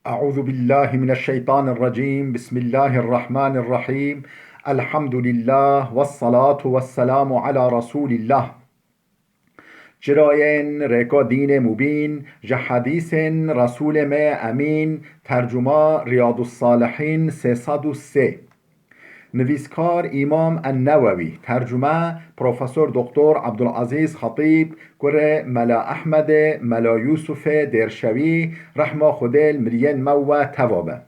أعوذ بالله من الشيطان الرجيم. بسم الله الرحمن الرحيم. الحمد لله والصلاة والسلام على رسول الله. جراین رکا دین مبین جه حدیث رسول ما امین. ترجمه ریاض الصالحین 303. نویسکار امام النووی. ترجمه پروفسور دکتر عبدالعزیز خطیب. کره ملا احمد ملا یوسف درشوی رحمه خودل مرین مو توابه.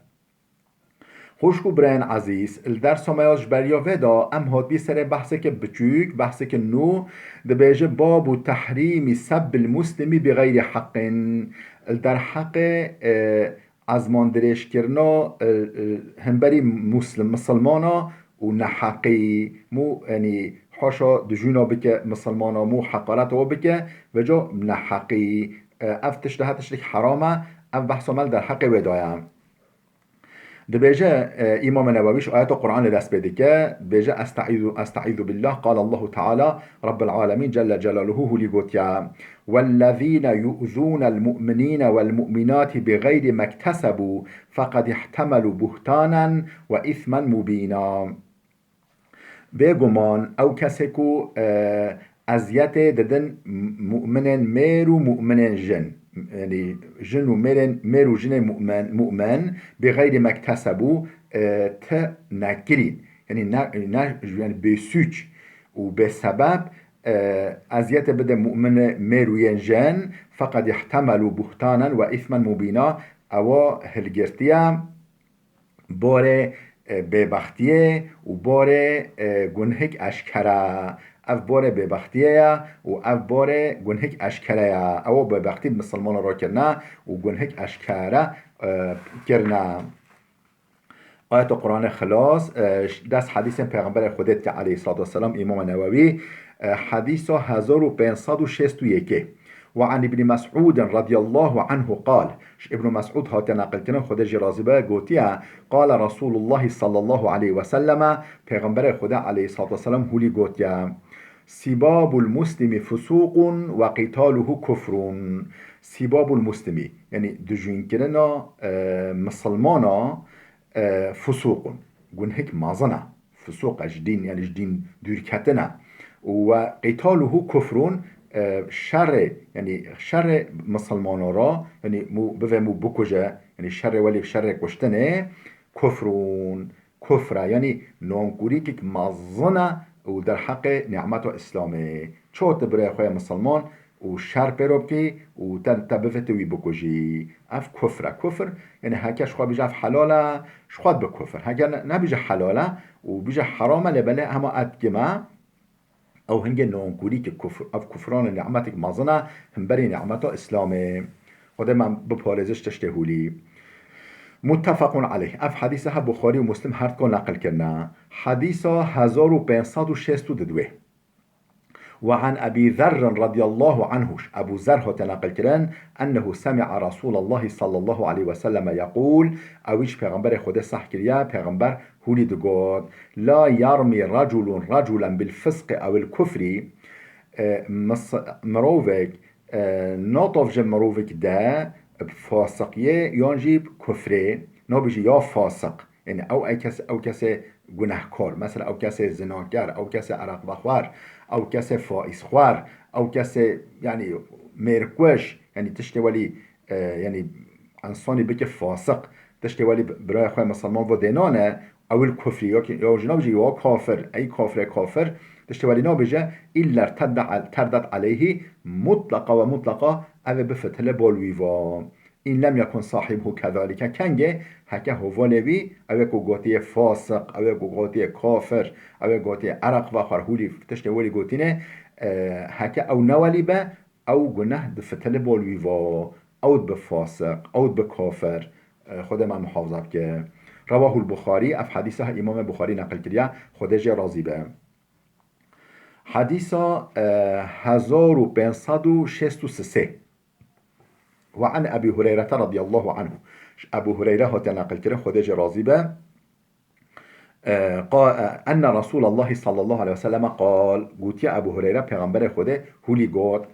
خوشکو برین عزیز الدرس مایاش بریا ودا ام هاد بی سر بحثه که بچوک بحثه که نو دبیجه باب تحریم سب المسلمی بغیر حق در حق از ماندرش کرنا همبری مسلمانا و نحقی مو یعنی حاشا دجونا بکه مسلمانا مو حقارت و بکه و جا نحقی افتش ده تشریک حرامه اف بحث مال در حق ودایم دبيجا إمام نوويش آيات القرآن لدست بدك بيجا أستعيذ بالله. قال الله تعالى رب العالمين جل جلاله لقوتيا والذين يؤذون المؤمنين والمؤمنات بغير ما اكتسبوا فقد احتملوا بهتانا وإثما مبينا. بيقمان أو كسكو أزيات ددن مؤمن ميرو مؤمن جن يعني جن ومير وجن مؤمن بغير ما اكتسبوا تنكرين يعني بسوچ وبسبب أزيات بدا مؤمن مير جن فقد احتملوا بهتانا وإثما مبينا أو هلجرتيا باره ببختیه و باره گنهک اشکره اف باره ببختیه و اف باره گنهک اشکره او ببختی مسلمان را کرنه و گنهک اشکره کرنه. آیت قرآن خلاص دست حدیث پیغمبر خودت علیه الصلاة والسلام امام نووی حدیث 1561. وعن ابن مسعود رضي الله عنه قال ابن مسعود هاتي نقل كنا خدا جرازبه قوتيا قال رسول الله صلى الله عليه وسلم پیغمبر خدا عليه الصلاة والسلام هولي قوتيا سباب المسلم فسوق وقتاله كفر. سباب المسلم يعني دجين كنا مسلمانا فسوق قن هيك مازنا فسوق جدين يعني جدين دوركتنا وقتاله كفر شر يعني شر مسلمان را يعني مو بفهمو بکجه يعني شر ولی شر کشتنه کفرون کفره يعني نامگوری که مزنه و در حق نعمت و اسلامه چوت برای خواه مسلمان و شر پیروب که و تبفتوی بکجی اف کفره کفر يعني هکه شخواه بیجه اف حلاله شخواه بکفر هکه نبیجه حلاله و بیجه حرامه لبله اما ادگمه او هنگه نونکوری که کفران نعمتك مازنه هم بری نعمت اسلامه خدا من بپارزش تشتهولی متفق علیه اف حدیثها بخاری و مسلم هر کن نقل کرنا حدیث 1562. وعن أبي ذر رضي الله عنه أبو ذر تنقل كران أنه سمع رسول الله صلى الله عليه وسلم يقول أويش پیغمبر خدا صح كريا پیغمبر هولي دقود لا يرمي رجلا بالفسق أو الكفر مروفك نطف جم مروفك دا بفاسقية ينجيب كفره نبيجي يا فاسق يعني أو كسي گناهکار مثلا او کسی زناگر او کسی عرق بخور او کسی فائز خور او کسی يعني مرکوش يعني تشتی ولی يعني انسانی بکه فاسق تشتی ولی برای خواه مسلمان و دینانه او الكفری یا جناب جی یا کافر ای کافر تشتی ولی نابجه إلا تردت عليه مطلقا و مطلقا او بفتل بالویوا این لم يكن صاحبه كذلك کنگه هکه هوالوی اوه کو گوتی فاسق اوه کو گوتی کافر اوه گوتی عرق و خرهولی تشتی ولی گوتینه هکه او نوالی به او گناه دفتل بالوی و او بفاسق او بکافر خود من محافظه که رواه البخاری اف حدیثه امام بخاری نقل کرده خودش راضی به حدیث 1563. وعن أبي هريرة رضي الله عنه أبو هريرة هو تنقل كره خديج راضي به قال أن رسول الله صلى الله عليه وسلم قال قلت يا أبو هريرة پیغمبر خده هولي قد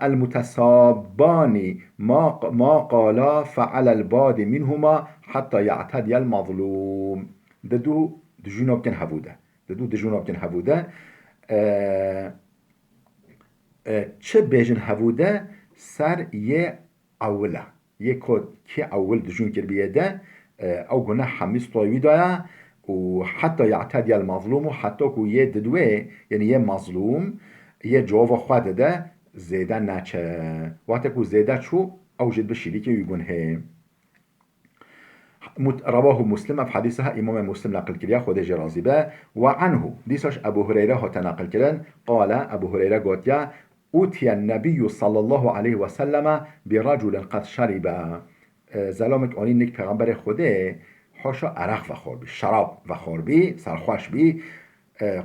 المتسابان ما قالا فعلى الباد منهما حتى يعتدي المظلوم. دو دجوناب كن هبوده دجوناب كن هبوده چه بیجن هبوده سر یه اوله یه کد که اول دجون کر بیده او گناه حمیس طویی دایا و حتی یعتدی المظلوم و حتی که یه ددوه یعنی یه مظلوم یه جواب خواهده ده زیده نچه وقتی که زیده چو او جد بشیری که یگون هی رواه مسلم في حديثها إمام مسلم نقل كريا خود جرازي به وعنه ديساش أبو هريرة هو تنقل كرن قال أبو هريرة قوتيا أوتي النبي صلى الله عليه وسلم برجل قد شرب زلامت آنی نک پیغمبر خوده حاشا عرق و خوربی شراب و خوربی سرخوش بی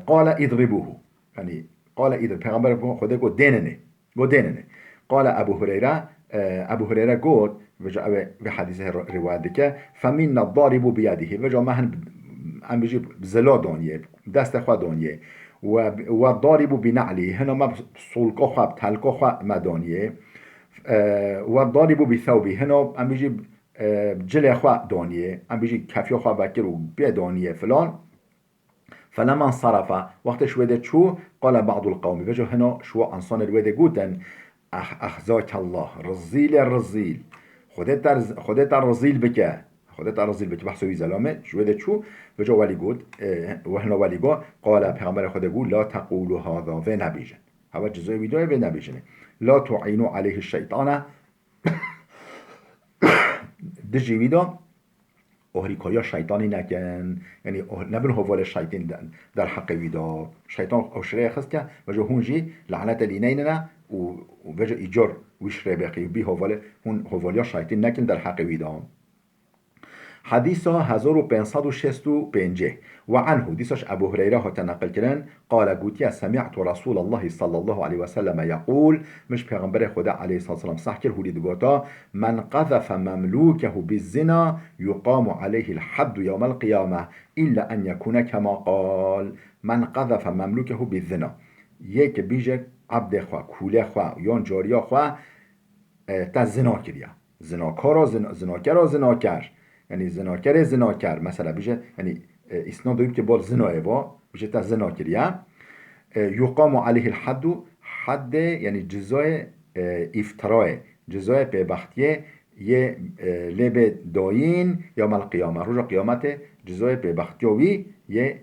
قال اضربوه يعني قال إذا پیغمبر خوده گو دیننه قال أبو هريرة قلت في حديث رواية که فمن الضارب بيده وجا مهن ام بيجي زلا دانيه دست خوا دانيه و ضارب بنعله هنا ما سلقه خوا تلقه خوا مدانيه و ضارب بثوبه هنا ام بيجي جل خوا دانيه ام بيجي كفي خوا بكر و بدانيه فلان فلما انصرف وقت شويده شو قال بعض القوم وجا هنا شو انصان الويده قوتن اخزاك الله رزيل خودت رزيل بك بحثوی زلامه شويده شو وجا ولي قد وهنا ولي قد قال پیغمبر خود قول لا تقولوا هذا و نبيجن هوا جزای ویدوه و نبيجن لا تعينوا عليه الشيطان دجي ويدا اهریکایا شیطانی نکن یعنی نبن حوال شیطان در حق ویدا شیطان او شریع خست که وجا هونجی لعنت لینیننا و وجا ایجار وشره بقی بی حوالیا شیطان نکن در حق ویدا حديثا 1565 وعنه ديساش أبو هريرة تنقل كرن قال قوتي سمعت رسول الله صلى الله عليه وسلم يقول مش پیغمبر خدا عليه الصلاة والسلام صح كر هولي دقوتا من قذف مملوكه بالزنا يقام عليه الحد يوم القيامة إلا أن يكون كما قال من قذف مملوكه بالزنا يك بيجك عبد خوا كوله خوا يان جاريا خوا تا زنا كريا زناكارا زناكر یعنی زناکر مثلا بیشه یعنی اسناد داریم که بال زناه با بیشه تا زنا کریه یقام علیه الحد حد یعنی جزای افترای جزای پیبختیه یه لب داین یوم القیامه روز قیامت جزای پیبختیوی یه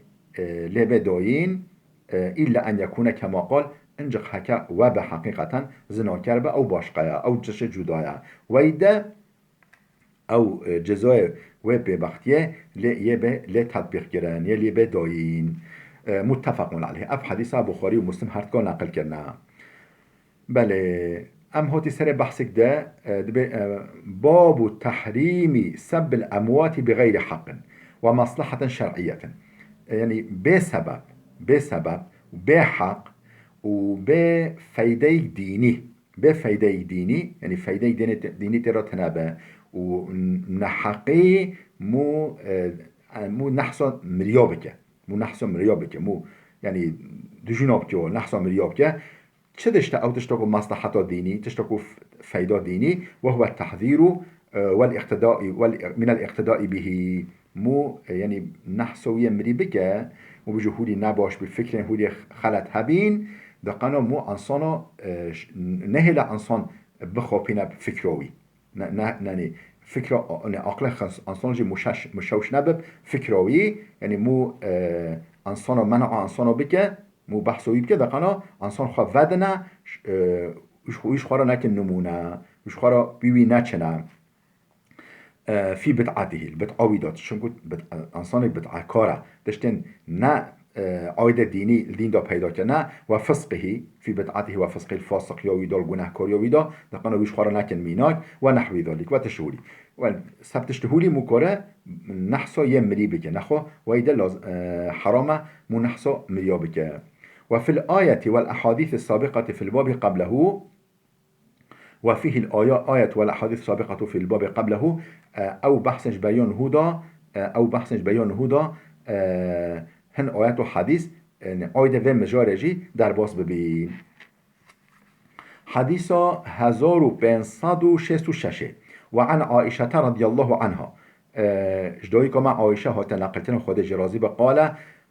لب داین الا ان یکونه کما قال انجا حکا و به حقیقتا زناکر به او باشقه او جش جدایه و ایده او جزای و ببختیه لیه به لی تطبیق گرن یه لیه به داین متفقون علیه اف حدیث بخاری و مسلم هرتگاه نقل کرنه بله ام هاتی سر بحثك ده باب تحريم سب الأموات بغير حق ومصلحة شرعية يعني بسبب وبحق وبفايدة ديني يعني فايدة ديني ترى تنابه ونحقي مو نحصل مريابك مو يعني دجناب كيو نحصل مريابك چه دشتا او تشتكو مصلحة ديني تشتكو فايدة ديني وهو التحذير والاقتداء من الاقتداء به مو يعني نحصو يمري بك وبجهودي نباش بالفكر هودي خلط هبين دقنا مو انسانا نهلا انسان بخوابين بفكروي نه فكرة عقل انسان جي مشوش نبب فكروي يعني مو انسان منع انسان بك مو بحثوی بکه دقنا انسان خواه ودنه ویش خواه را نکن نمونه ویش خواه را بیوی نچنه فی بدعاته البدعاوی داد چون گفت انسان بدعا کاره داشتن نه عاید دین دا پیدا کنه و فسقه فی بدعاته و فسقه الفاسق یاوی دا گناه کار یاوی دا دقنا ویش خواه را نکن میناک و نحوی ذالک و تشهولی و سبتش تهولی مکاره نحسا یه مری بکه نخوا و ایده حرامه مو نحسا مریا بکه وفي الآية والأحاديث السابقة في الباب قبله وفيه الآية والأحاديث السابقة في الباب قبله أو بحث بيان هودا هن آيات و حديث آيات و مجارجي در باس ببين حديث 1566 وعن عائشة رضي الله عنها جدوی که مع عایشه ها تنقلتن خود جرازی به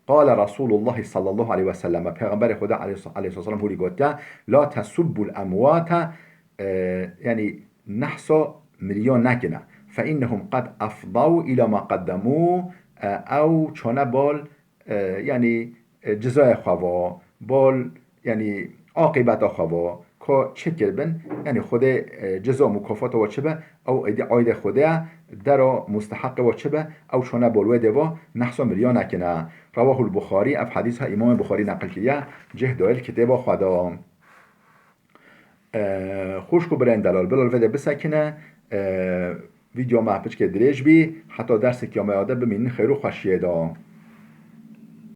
قال رسول الله صلى الله عليه وسلم پیغمبر خدا علیه السلام هولی گفته لا تسبوا الاموات يعني نحسا مليون نکنه فإنهم قد أفضوا إلى ما قدموا أو چونه بال يعني جزای خوا بال يعني عاقبت خوا که چه کربن يعني خود جزا مکافات و چه به او عاید خوده در مستحق و چه به او چونه بلوه دوا نحسا مليون نکنه رواه البخاري اف حدیث ها امام بخاری نقل کیه جه دایل کتاب خدا خوش کو برین دلال بلال وده بسکنه ویدیو محبش که دریج بی حتی درس کیامه آده بمینین خیرو خوشیه دا